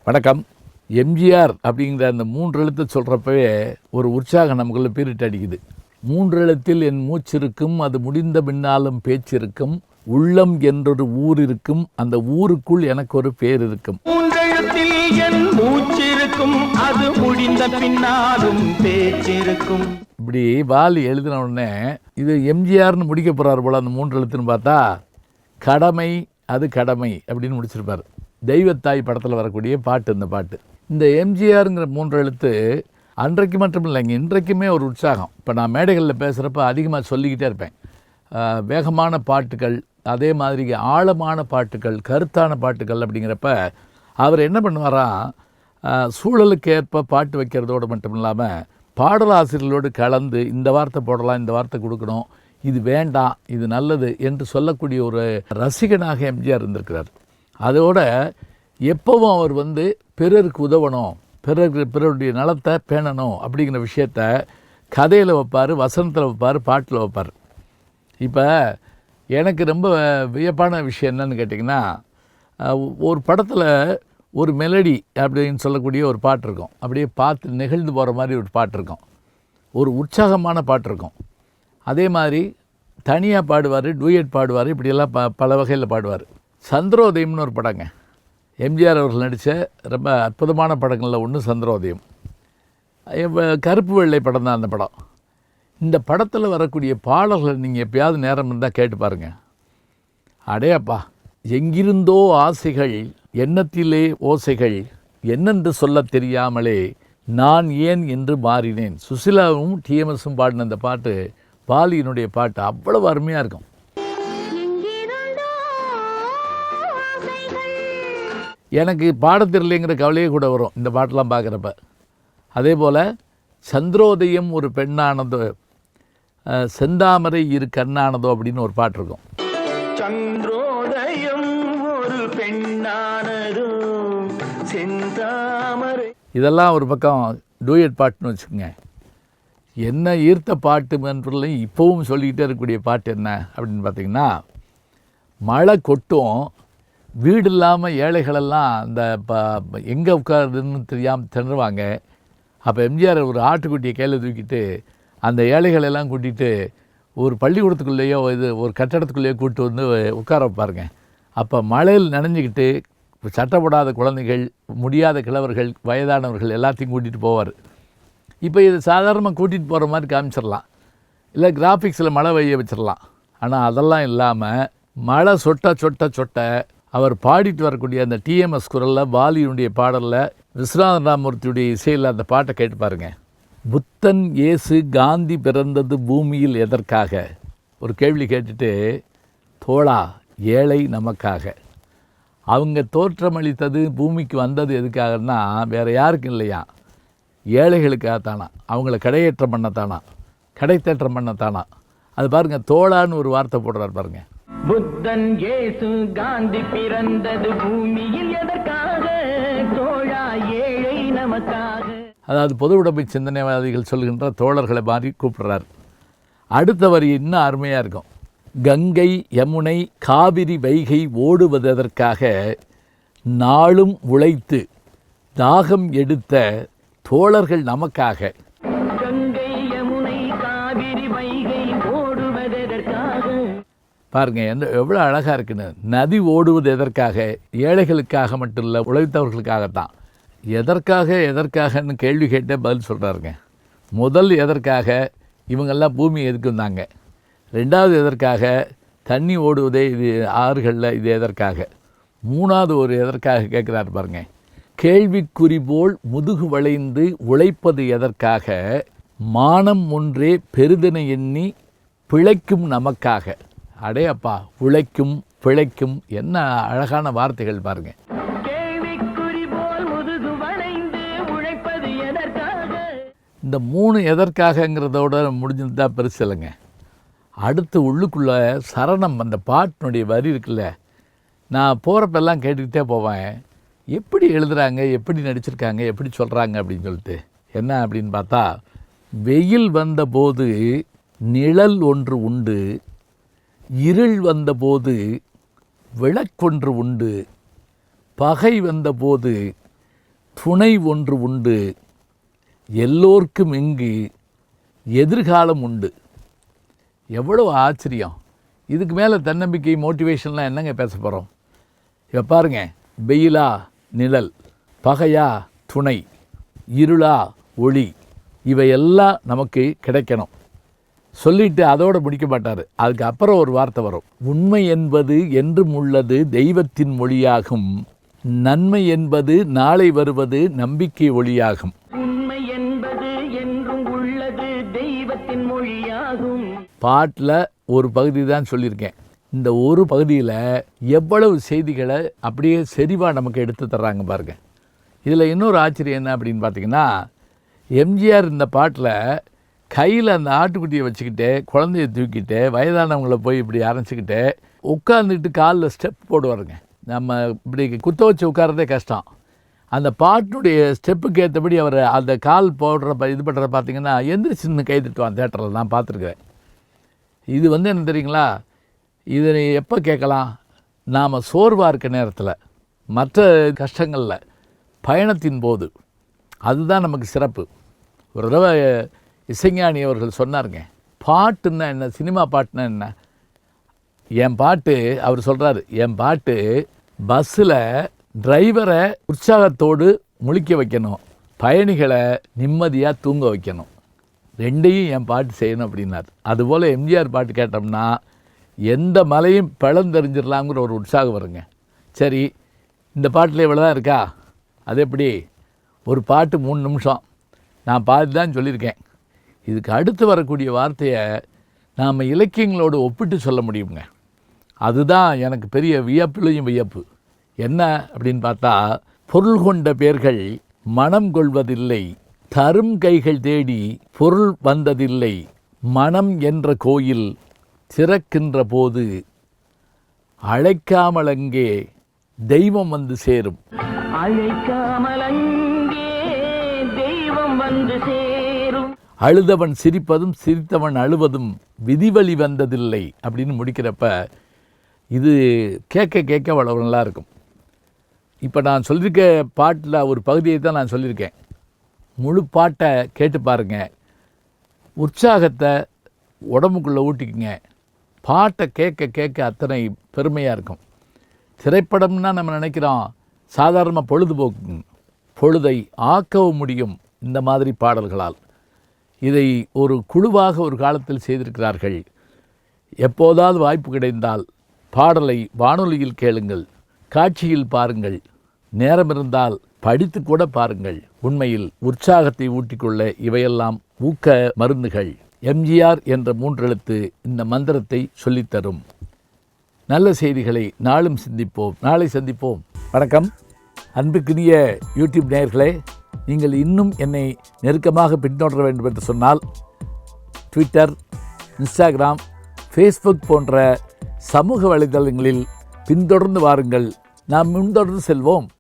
வணக்கம். எம்ஜிஆர் அப்படிங்கிற அந்த 3 எழுத்தை சொல்கிறப்பவே ஒரு உற்சாகம் நமக்குள்ள பீரிட்டு அடிக்குது. 3 எழுத்தில் என் மூச்சிருக்கும், அது முடிந்த பின்னாலும் பேச்சிருக்கும், உள்ளம் என்றொரு ஊர் இருக்கும், அந்த ஊருக்குள் எனக்கு ஒரு பேர் இருக்கும். 3 எழுத்தில் என் மூச்சிருக்கும், அது முடிந்த பின்னாலும் பேச்சிருக்கும். இப்படி வாலி எழுதின உடனே இது எம்ஜிஆர்னு முடிக்க போகிறார் போல். அந்த 3 எழுத்துன்னு பார்த்தா கடமை அது கடமை அப்படின்னு முடிச்சிருப்பார். தெய்வத்தாய் படத்தில் வரக்கூடிய பாட்டு இந்த பாட்டு. இந்த எம்ஜிஆருங்கிற 3 எழுத்து அன்றைக்கு மட்டும் இல்லைங்க, இன்றைக்குமே ஒரு உற்சாகம். இப்போ நான் மேடைகளில் பேசுகிறப்ப அதிகமாக சொல்லிக்கிட்டே இருப்பேன். வேகமான பாட்டுகள், அதே மாதிரி ஆழமான பாட்டுகள், கருத்தான பாட்டுகள் அப்படிங்கிறப்ப அவர் என்ன பண்ணுவாராம், சூழலுக்கு ஏற்ப பாட்டு வைக்கிறதோடு மட்டும் இல்லாமல் பாடலாசிரியர்களோடு கலந்து இந்த வார்த்தை போடலாம், இந்த வார்த்தை கொடுக்கணும், இது வேண்டாம், இது நல்லது என்று சொல்லக்கூடிய ஒரு ரசிகனாக எம்ஜிஆர் இருந்திருக்கிறார். அதோட எப்போவும் அவர் பிறருக்கு உதவணும், பிறருடைய நலத்தை பேணணும் அப்படிங்கிற விஷயத்த கதையில் வைப்பார், வசனத்தில் வைப்பார், பாட்டில் வைப்பார். இப்போ எனக்கு ரொம்ப வியப்பான விஷயம் என்னன்னு கேட்டிங்கன்னா, ஒரு படத்தில் ஒரு மெலடி அப்படின்னு சொல்லக்கூடிய ஒரு பாட்டு இருக்கும். அப்படியே பார்த்து நெகிழ்ந்து போகிற மாதிரி ஒரு பாட்டு இருக்கும், ஒரு உற்சாகமான பாட்டு இருக்கும். அதே மாதிரி தனியாக பாடுவார், டூயட் பாடுவார், இப்படியெல்லாம் பல வகையில் பாடுவார். சந்திரோதயம்னு ஒரு படங்க, எம்ஜிஆர் அவர்கள் நடித்த ரொம்ப அற்புதமான படங்களில் ஒன்று சந்திரோதயம். கருப்பு வெள்ளை படம் தான் அந்த படம். இந்த படத்தில் வரக்கூடிய பாடல்களை நீங்கள் எப்பயாவது நேரம் இருந்தால் கேட்டு பாருங்கள். அடையப்பா, எங்கிருந்தோ ஆசைகள், எண்ணத்திலே ஓசைகள், என்னென்று சொல்ல தெரியாமலே நான் ஏன் என்று மாறினேன். சுசிலாவும் டிஎம்எஸும் பாடின அந்த பாட்டு, பாலியினுடைய பாட்டு அவ்வளவு அருமையாக இருக்கும். எனக்கு பாடத்திரலைங்கிற கவலையே கூட வரும் இந்த பாட்டெலாம் பார்க்குறப்ப. அதே போல் சந்திரோதயம் ஒரு பெண்ணானதோ, செந்தாமரை இரு கண்ணானதோ அப்படின்னு ஒரு பாட்டு இருக்கும். சந்திரோதயம் ஒரு பெண்ணானதோ, செந்தாமரை. இதெல்லாம் ஒரு பக்கம் டூயட் பாட்டுன்னு வச்சுக்கோங்க. என்ன ஈர்த்த பாட்டு என்றுலையும் இப்போவும் சொல்லிக்கிட்டே இருக்கக்கூடிய பாட்டு என்ன அப்படின்னு பார்த்திங்கன்னா, மழை கொட்டும், வீடு இல்லாமல் ஏழைகளெல்லாம் அந்த எங்கே உட்காருதுன்னு தெரியாமல் திணறுவாங்க. அப்போ எம்ஜிஆர் ஒரு ஆட்டுக்குட்டியை கையில் தூக்கிட்டு அந்த ஏழைகளெல்லாம் கூட்டிகிட்டு ஒரு பள்ளிக்கூடத்துக்குள்ளேயோ ஒரு கட்டடத்துக்குள்ளேயோ கூப்பிட்டு உட்கார வைப்பாருங்க. அப்போ மழையில் நனைஞ்சிக்கிட்டு சட்டப்படாத குழந்தைகள், முடியாத கிழவர்கள், வயதானவர்கள் எல்லாத்தையும் கூட்டிகிட்டு போவார். இப்போ இது சாதாரணமாக கூட்டிகிட்டு போகிற மாதிரி காமிச்சிடலாம், இல்லை கிராஃபிக்ஸில் மழை பெய்ய வச்சிடலாம். ஆனால் அதெல்லாம் இல்லாமல் மழை சொட்ட சொட்ட சொட்ட அவர் பாடிட்டு வரக்கூடிய அந்த டிஎம்எஸ் குரலில், பாலியினுடைய பாடலில், விஸ்வநாத ராமமூர்த்தியுடைய இசையில் அந்த பாட்டை கேட்டு பாருங்கள். புத்தன் இயேசு காந்தி பிறந்தது பூமியில் எதற்காக? ஒரு கேள்வி கேட்டுட்டு, தோழா ஏழை நமக்காக. அவங்க தோற்றமளித்தது, பூமிக்கு வந்தது எதுக்காகன்னா வேறு யாருக்கும் இல்லையா, ஏழைகளுக்காகத்தானா, அவங்கள கடையேற்றம் பண்ணத்தானா, கடைத்தேற்றம் பண்ணத்தானா. அது பாருங்கள், தோழான்னு ஒரு வார்த்தை போடுறார் பாருங்கள். புத்தன் இயேசு காந்தி பிறந்தது பூமியில் எதற்காக, தோழா ஏழை நமக்காக. அதாவது பொது உடைமை சிந்தனைவாதிகள் சொல்கின்ற தோழர்களை மாதிரி கூப்பிடுறார். அடுத்த வரி இன்னும் அருமையாக இருக்கும். கங்கை யமுனை காவிரி வைகை ஓடுவதற்காக நாளும் உழைத்து தாகம் எடுத்த தோழர்கள் நமக்காக. பாருங்கள் எவ்வளோ அழகாக இருக்குன்னு. நதி ஓடுவது எதற்காக? ஏழைகளுக்காக மட்டும் இல்லை, உழைத்தவர்களுக்காகத்தான். எதற்காகன்னு கேள்வி கேட்டே பதில் சொல்கிறாருங்க. முதல் எதற்காக, இவங்கெல்லாம் பூமி எதுக்கு வந்தாங்க. ரெண்டாவது எதற்காக, தண்ணி ஓடுவதே இது ஆறுகளில், இது எதற்காக. மூணாவது ஒரு எதற்காக கேட்குறாரு பாருங்க. கேள்விக்குறி போல் முதுகு வளைந்து உழைப்பது எதற்காக, மானம் ஒன்றே பெரிதென எண்ணி பிழைக்கும் நமக்காக. அடே அப்பா, உழைக்கும் பிழைக்கும், என்ன அழகான வார்த்தைகள் பாருங்கள். இந்த 3 எதற்காகங்கிறதோட முடிஞ்சது தான் பெருசு இல்லைங்க. அடுத்து உள்ளுக்குள்ளே சரணம், அந்த பாட்டினுடைய வரி இருக்குல்ல, நான் போகிறப்பெல்லாம் கேட்டுக்கிட்டே போவேன். எப்படி எழுதுகிறாங்க, எப்படி நடிச்சிருக்காங்க, எப்படி சொல்கிறாங்க அப்படின்னு சொல்லிட்டு. என்ன அப்படின்னு பார்த்தா, வெயில் வந்தபோது நிழல் ஒன்று உண்டு, இருள் வந்தபோது விளக்கொன்று உண்டு, பகை வந்தபோது துணை ஒன்று உண்டு, எல்லோர்க்கும் இங்கு எதிர்காலம் உண்டு. எவ்வளோ ஆச்சரியம்! இதுக்கு மேலே தன்னம்பிக்கை மோட்டிவேஷன்லாம் என்னங்க பேச போகிறோம்? இப்போ பாருங்க, வெயிலா நிழல், பகையா துணை, இருளா ஒளி, இவையெல்லாம் நமக்கு கிடைக்கணும் சொல்லிட்டு அதோடு முடிக்க மாட்டார். அதுக்கு அப்புறம் ஒரு வார்த்தை வரும், உண்மை என்பது என்றும் உள்ளது தெய்வத்தின் மொழியாகும், நன்மை என்பது நாளை வருவது நம்பிக்கை ஒளியாகும். உண்மை என்பது என்றும் உள்ளது தெய்வத்தின் மொழியாகும். பாட்டில் ஒரு பகுதி தான் சொல்லியிருக்கேன். இந்த ஒரு பகுதியில் எவ்வளவு செய்திகளை அப்படியே செறிவாக நமக்கு எடுத்து தர்றாங்க பாருங்க. இதில் இன்னொரு ஆச்சரியம் என்ன அப்படின்னு பார்த்தீங்கன்னா, எம்ஜிஆர் இந்த பாட்டில் கையில் அந்த ஆட்டுக்குட்டியை வச்சுக்கிட்டு, குழந்தைய தூக்கிட்டு, வயதானவங்களை போய் இப்படி அரைச்சிக்கிட்டு உட்காந்துட்டு காலில் ஸ்டெப் போடுவாருங்க. நம்ம இப்படி குத்த வச்சு உட்காரதே கஷ்டம். அந்த பாட்டினுடைய ஸ்டெப்புக்கு ஏற்றபடி அவர் அந்த கால் போடுற இது பண்ணுறத பார்த்தீங்கன்னா எந்திரிச்சின்னு கை தட்டுவான். தேட்டரில் நான் பார்த்துருக்குறேன். இது என்ன தெரியுங்களா, இதை எப்போ கேட்கலாம்? நாம் சோர்வாக இருக்க நேரத்தில், மற்ற கஷ்டங்களில், பயணத்தின் போது. அதுதான் நமக்கு சிறப்பு. ஒரு தடவை இசைஞானி அவர்கள் சொன்னாருங்க, பாட்டுன்னா என்ன, சினிமா பாட்டுன்னா என்ன? என் பாட்டு, அவர் சொல்கிறாரு, என் பாட்டு பஸ்ஸில் டிரைவரை உற்சாகத்தோடு முழிக்க வைக்கணும், பயணிகளை நிம்மதியாக தூங்க வைக்கணும், ரெண்டையும் என் பாட்டு செய்யணும் அப்படின்னார். அதுபோல் எம்ஜிஆர் பாட்டு கேட்டோம்னா எந்த மலையும் பிளந்தெறிஞ்சிடலாங்கிற ஒரு உற்சாகம் வருங்க. சரி, இந்த பாட்டில் இவ்வளோ தான் இருக்கா? அது எப்படி? ஒரு பாட்டு 3 நிமிஷம், நான் பாதி தான் சொல்லியிருக்கேன். இதுக்கு அடுத்து வரக்கூடிய வார்த்தையை நாம் இலக்கியங்களோடு ஒப்பிட்டு சொல்ல முடியுங்க. அதுதான் எனக்கு பெரிய வியப்புலையும் வியப்பு. என்ன அப்படின்னு பார்த்தா, பொருள் கொண்ட பேர்கள் மனம் கொள்வதில்லை, தரும் கைகள் தேடி பொருள் வந்ததில்லை, மனம் என்ற கோயில் திறக்கின்ற போது அழைக்காமல் அங்கே தெய்வம் வந்து சேரும். அழைக்காமல் அங்கே தெய்வம் வந்து சேரும். அழுதவன் சிரிப்பதும் சிரித்தவன் அழுவதும் விதிவழி வந்ததில்லை அப்படின்னு முடிக்கிறப்ப இது கேட்க கேட்க அவ்வளவு நல்லா இருக்கும். இப்போ நான் சொல்லியிருக்க பாட்டில் ஒரு பகுதியை தான் நான் சொல்லியிருக்கேன். முழு பாட்டை கேட்டு பாருங்க, உற்சாகத்தை உடம்புக்குள்ளே ஊட்டிக்குங்க. பாட்டை கேட்க கேட்க அத்தனை பெருமையாக இருக்கும். திரைப்படம்னா நம்ம நினைக்கிறோம் சாதாரணமாக பொழுதுபோக்கு, பொழுதை ஆக்கவும் முடியும் இந்த மாதிரி பாடல்களால். இதை ஒரு குழுவாக ஒரு காலத்தில் செய்திருக்கிறார்கள். எப்போதாவது வாய்ப்பு கிடைத்தால் பாடலை வானொலியில் கேளுங்கள், காட்சியில் பாருங்கள், நேரம் இருந்தால் படித்து கூட பாருங்கள். உண்மையில் உற்சாகத்தை ஊட்டிக்கொள்ள இவையெல்லாம் ஊக்க மருந்துகள். எம்ஜிஆர் என்ற 3 எழுத்து இந்த மந்திரத்தை சொல்லித்தரும். நல்ல செய்திகளை நாளும் சிந்திப்போம், நாளை சந்திப்போம். வணக்கம். அன்புக்குரிய யூடியூப் நேயர்களே, நீங்கள் இன்னும் என்னை நெருக்கமாக பின்தொடர வேண்டும் என்று சொன்னால் ட்விட்டர், இன்ஸ்டாகிராம், ஃபேஸ்புக் போன்ற சமூக வலைதளங்களில் பின்தொடர்ந்து வாருங்கள். நாம் முன்தொடர்ந்து செல்வோம்.